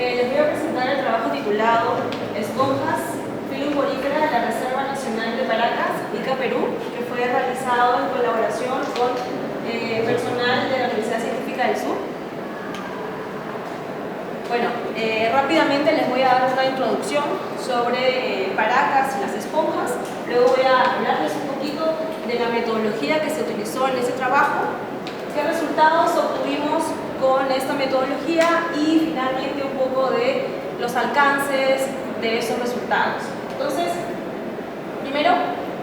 Les voy a presentar el trabajo titulado Esponjas filoporíferas de la Reserva Nacional de Paracas, Ica, Perú, que fue realizado en colaboración con personal de la Universidad Científica del Sur. Bueno, rápidamente les voy a dar una introducción sobre Paracas y las esponjas. Luego voy a hablarles un poquito de la metodología que se utilizó en ese trabajo, qué resultados obtuvimos con esta metodología y finalmente un poco de los alcances de esos resultados. Entonces, primero,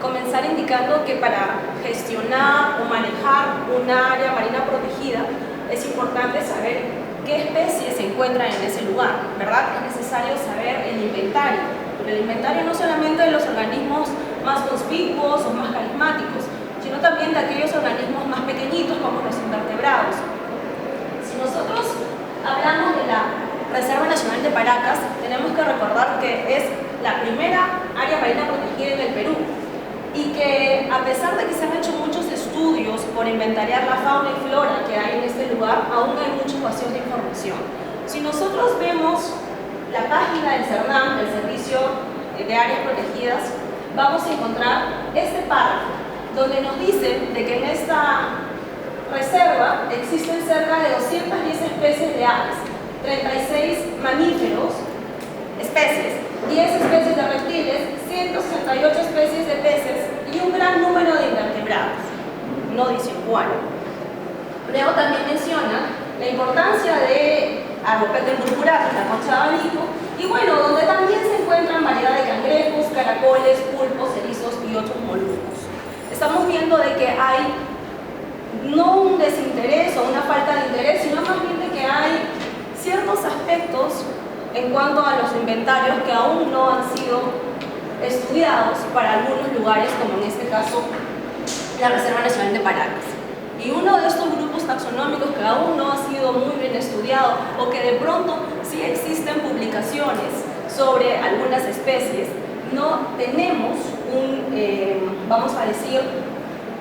comenzar indicando que para gestionar o manejar una área marina protegida es importante saber qué especies se encuentran en ese lugar, ¿verdad? Es necesario saber el inventario, porque el inventario no solamente de los organismos más conspicuos o más carismáticos, sino también de aquellos organismos más pequeñitos como los invertebrados. Si nosotros hablamos de la Reserva Nacional de Paracas, tenemos que recordar que es la primera área marina protegida en el Perú y que a pesar de que se han hecho muchos estudios por inventariar la fauna y flora que hay en este lugar, aún hay muchos vacíos de información. Si nosotros vemos la página del CERNAM, del Servicio de Áreas Protegidas, vamos a encontrar este párrafo donde nos dice de que en esta reserva existen cerca de 210 especies de aves, 36 mamíferos, especies, 10 especies de reptiles, 168 especies de peces y un gran número de invertebrados. No dice cuál. Luego también menciona la importancia de Arbopetum purpuratus, la concha de abanico, y bueno, donde también se encuentran variedad de cangrejos, caracoles, pulpos, erizos y otros moluscos. Estamos viendo de que hay no un desinterés o una falta de interés, sino más bien de que hay ciertos aspectos en cuanto a los inventarios que aún no han sido estudiados para algunos lugares, como en este caso la Reserva Nacional de Paracas. Y uno de estos grupos taxonómicos que aún no ha sido muy bien estudiado o que de pronto sí existen publicaciones sobre algunas especies, no tenemos vamos a decir,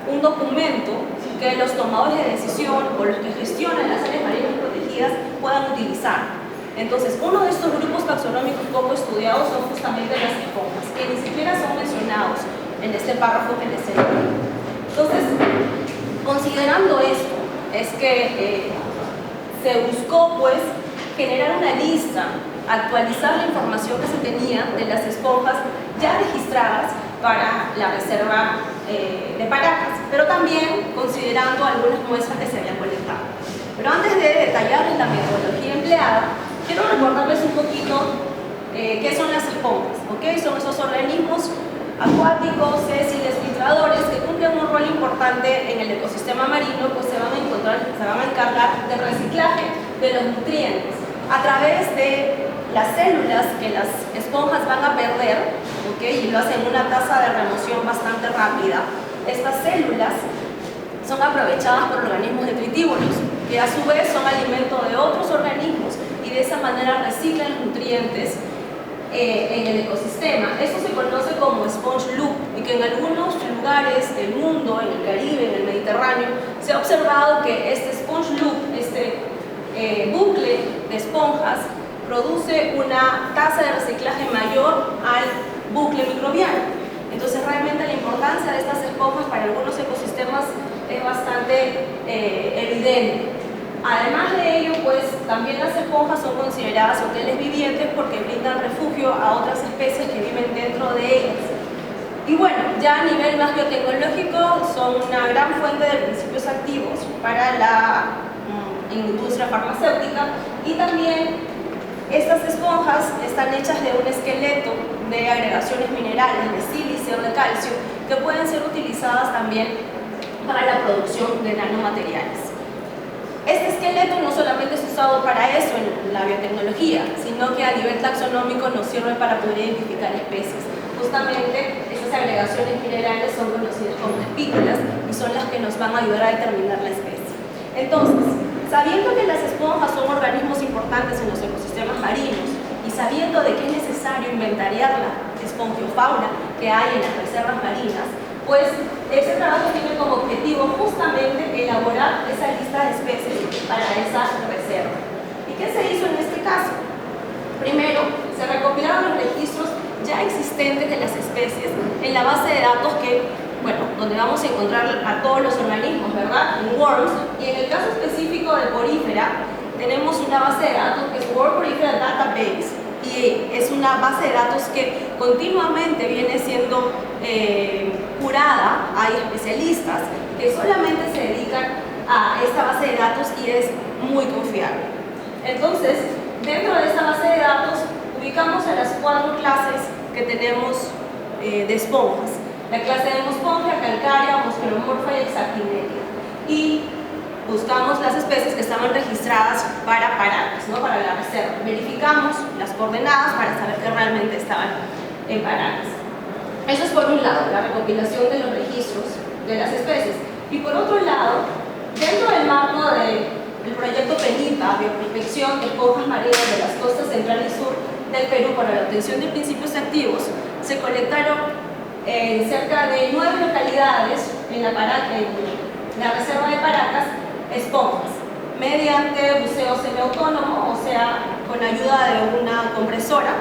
un documento que los tomadores de decisión o los que gestionan las áreas marinas protegidas puedan utilizar. Entonces, uno de estos grupos taxonómicos poco estudiados son justamente las esponjas, que ni siquiera son mencionados en este párrafo que les he leído. Entonces, considerando esto, es que se buscó pues generar una lista, actualizar la información que se tenía de las esponjas ya registradas para la Reserva de Paracas, pero también considerando algunas muestras que se habían colectado. Pero antes de detallarles la metodología empleada, quiero recordarles un poquito qué son las esponjas, ¿ok? Son esos organismos acuáticos, sesiles, filtradores que cumplen un rol importante en el ecosistema marino, pues se van a encargar del reciclaje de los nutrientes a través de las células que las esponjas van a perder, ¿okay? Y lo hacen en una tasa de remoción bastante rápida. Estas células son aprovechadas por organismos detritívoros, que a su vez son alimento de otros organismos y de esa manera reciclan los nutrientes en el ecosistema. Esto se conoce como sponge loop y que en algunos lugares del mundo, en el Caribe, en el Mediterráneo, se ha observado que este sponge loop, este bucle de esponjas, produce una tasa de reciclaje mayor al bucle microbiano. Entonces realmente la importancia de estas esponjas para algunos ecosistemas es bastante evidente. Además de ello, pues también las esponjas son consideradas hoteles vivientes porque brindan refugio a otras especies que viven dentro de ellas. Y bueno, ya a nivel más biotecnológico son una gran fuente de principios activos para la industria farmacéutica y también estas esponjas están hechas de un esqueleto de agregaciones minerales, de sílice o de calcio, que pueden ser utilizadas también para la producción de nanomateriales. Este esqueleto no solamente es usado para eso en la biotecnología, sino que a nivel taxonómico nos sirve para poder identificar especies. Justamente estas agregaciones minerales son conocidas como espículas y son las que nos van a ayudar a determinar la especie. Entonces, sabiendo que las esponjas son organismos importantes en los ecosistemas marinos y sabiendo de que es necesario inventariar la espongiofauna que hay en las reservas marinas, pues ese trabajo tiene como objetivo justamente elaborar esa lista de especies para esa reserva. ¿Y qué se hizo en este caso? Primero, se recopilaron los registros ya existentes de las especies en la base de datos que, bueno, donde vamos a encontrar a todos los organismos, ¿verdad? En WORMS, y en el caso específico de Porífera, tenemos una base de datos que es World Porífera Database, y es una base de datos que continuamente viene siendo curada. Hay especialistas que solamente se dedican a esta base de datos y es muy confiable. Entonces, dentro de esta base de datos ubicamos a las 4 clases que tenemos de esponjas: la clase de hemospongia, calcárea, mosqueromorfa y hexactinedia. Y buscamos las especies que estaban registradas para Paracas, ¿no? Para la reserva. Verificamos las coordenadas para saber que realmente estaban en Paracas. Eso es por un lado, la recopilación de los registros de las especies. Y por otro lado, dentro del marco del proyecto PENIPA, Bioprospección de esponjas marinas de las costas central y sur del Perú para la obtención de principios activos, se colectaron en cerca de 9 localidades en la reserva de Paracas esponjas mediante buceo semiautónomo, o sea, con ayuda de una compresora.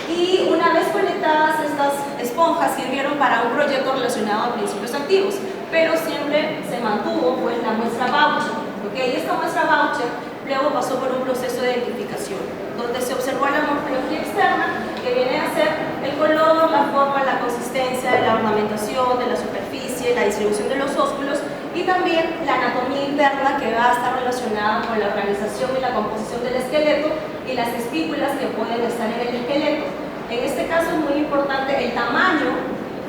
Y una vez colectadas, estas esponjas sirvieron para un proyecto relacionado a principios activos, pero siempre se mantuvo pues la muestra voucher, ¿okay? Y esta muestra voucher luego pasó por un proceso de identificación, donde se observó la morfología externa, que viene a ser el color, la forma, la consistencia de la ornamentación, de la superficie, la distribución de los ósculos, y también la anatomía interna, que va a estar relacionada con la organización y la composición del esqueleto y las espículas que pueden estar en el esqueleto. En este caso es muy importante el tamaño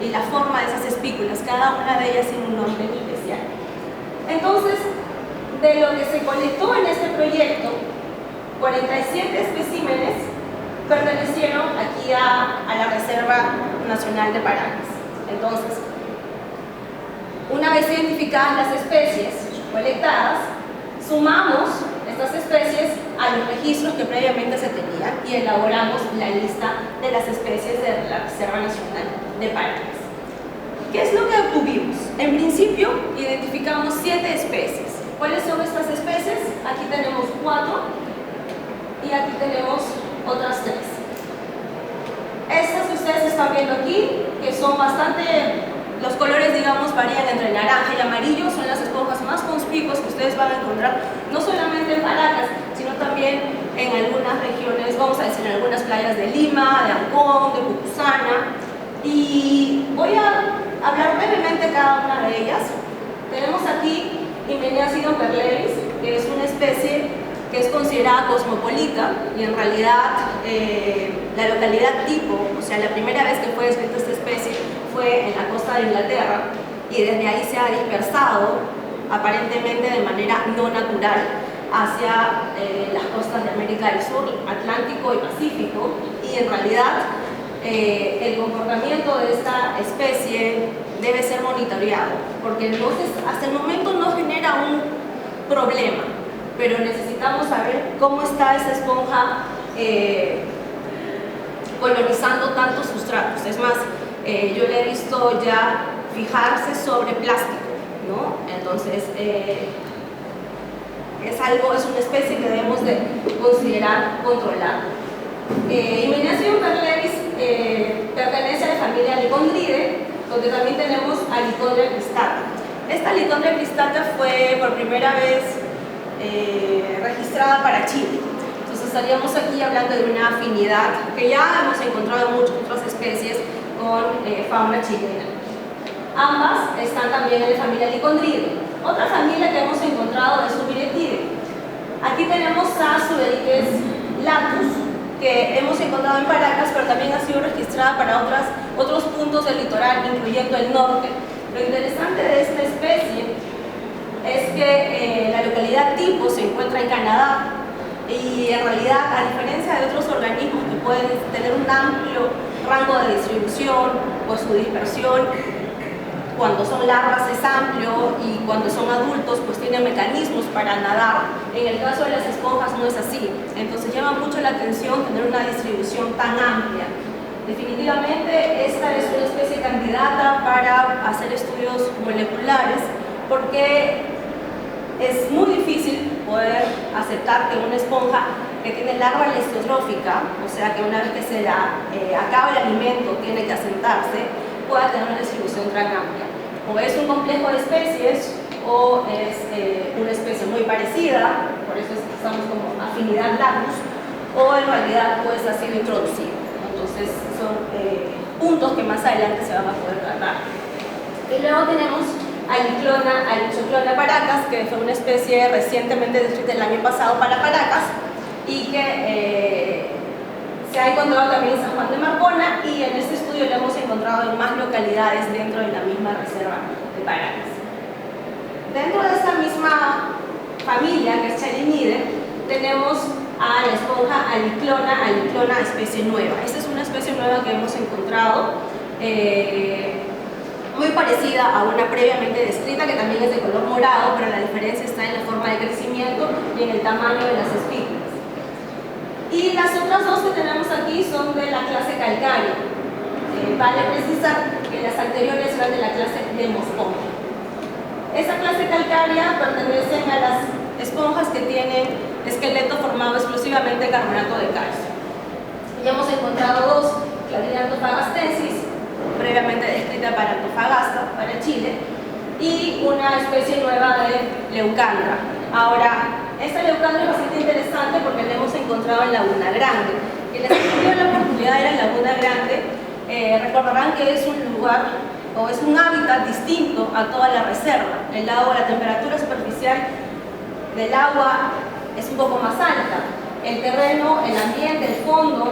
y la forma de esas espículas, cada una de ellas tiene un nombre especial. Entonces, de lo que se colectó en este proyecto, 47 especímenes pertenecieron aquí a la Reserva Nacional de Paracas. Entonces, una vez identificadas las especies colectadas, sumamos estas especies a los registros que previamente se tenían y elaboramos la lista de las especies de la Reserva Nacional de Paracas. ¿Qué es lo que obtuvimos? En principio, identificamos 7 especies. ¿Cuáles son estas especies? Aquí tenemos 4 y aquí tenemos otras 3. Estas que ustedes están viendo aquí, que son bastante... Los colores, digamos, varían entre naranja y amarillo, son las esponjas más conspicuas que ustedes van a encontrar, no solamente en Paracas, sino también en algunas regiones, vamos a decir, en algunas playas de Lima, de Ancón, de Pucusana. Y voy a hablar brevemente de cada una de ellas. Tenemos aquí Hymenia perlevis, que es una especie que es considerada cosmopolita, y en realidad la localidad tipo, o sea, la primera vez que fue descrita esta especie fue en la costa de Inglaterra, y desde ahí se ha dispersado aparentemente de manera no natural hacia las costas de América del Sur, Atlántico y Pacífico, y en realidad el comportamiento de esta especie debe ser monitoreado, porque hasta el momento no genera un problema, pero necesitamos saber cómo está esa esponja colonizando tantos sustratos. Es más, yo le he visto ya fijarse sobre plástico, ¿no? Entonces, es una especie que debemos de considerar controlada. Hymenia perlevis pertenece a la familia Lycondridae, donde también tenemos a Lycondria cristata. Esta Lycondria cristata fue por primera vez registrada para Chile. Entonces estaríamos aquí hablando de una afinidad que ya hemos encontrado en muchas otras especies con fauna chilena. Ambas están también en la familia Lycondridae. Otra familia que hemos encontrado es Subiretidae. Aquí tenemos a Suberites latus, que hemos encontrado en Paracas, pero también ha sido registrada para otros puntos del litoral, incluyendo el norte. Lo interesante de esta especie es que la localidad tipo se encuentra en Canadá, y en realidad, a diferencia de otros organismos que pueden tener un amplio rango de distribución, pues su dispersión cuando son larvas es amplio, y cuando son adultos pues tienen mecanismos para nadar. En el caso de las esponjas no es así, entonces llama mucho la atención tener una distribución tan amplia. Definitivamente esta es una especie candidata para hacer estudios moleculares, porque es muy difícil poder aceptar que una esponja que tiene larva lesiotrófica, o sea que una vez que se la acaba el alimento tiene que asentarse, pueda tener una distribución tan amplia. O es un complejo de especies o es una especie muy parecida, por eso estamos como afinidad Lacus, o en realidad pues ha sido introducido. Entonces son puntos que más adelante se van a poder tratar. Y luego tenemos Aliclona paracas, que fue una especie recientemente descrita el año pasado para Paracas y que se ha encontrado también en San Juan de Marcona, y en este estudio lo hemos encontrado en más localidades dentro de la misma reserva de Paracas. Dentro de esta misma familia, que es Chalinide, tenemos a la esponja Aliclona especie nueva. Esta es una especie nueva que hemos encontrado, muy parecida a una previamente descrita, que también es de color morado, pero la diferencia está en la forma de crecimiento y en el tamaño de las espículas. Y las otras dos que tenemos aquí son de la clase calcárea. Vale precisar que las anteriores eran de la clase de Mospongia. Esta clase calcárea pertenecen a las esponjas que tienen esqueleto formado exclusivamente de carbonato de calcio. Ya hemos encontrado dos, Claridia antofagastensis, previamente descrita para Antofagasta, para Chile, y una especie nueva de Leucandra. Ahora, esta Leucandra es bastante interesante porque la hemos encontrado en Laguna Grande. Quienes han tenido la oportunidad de ir a Laguna Grande recordarán que es un lugar o es un hábitat distinto a toda la reserva. El agua, la temperatura superficial del agua es un poco más alta. El terreno, el ambiente, el fondo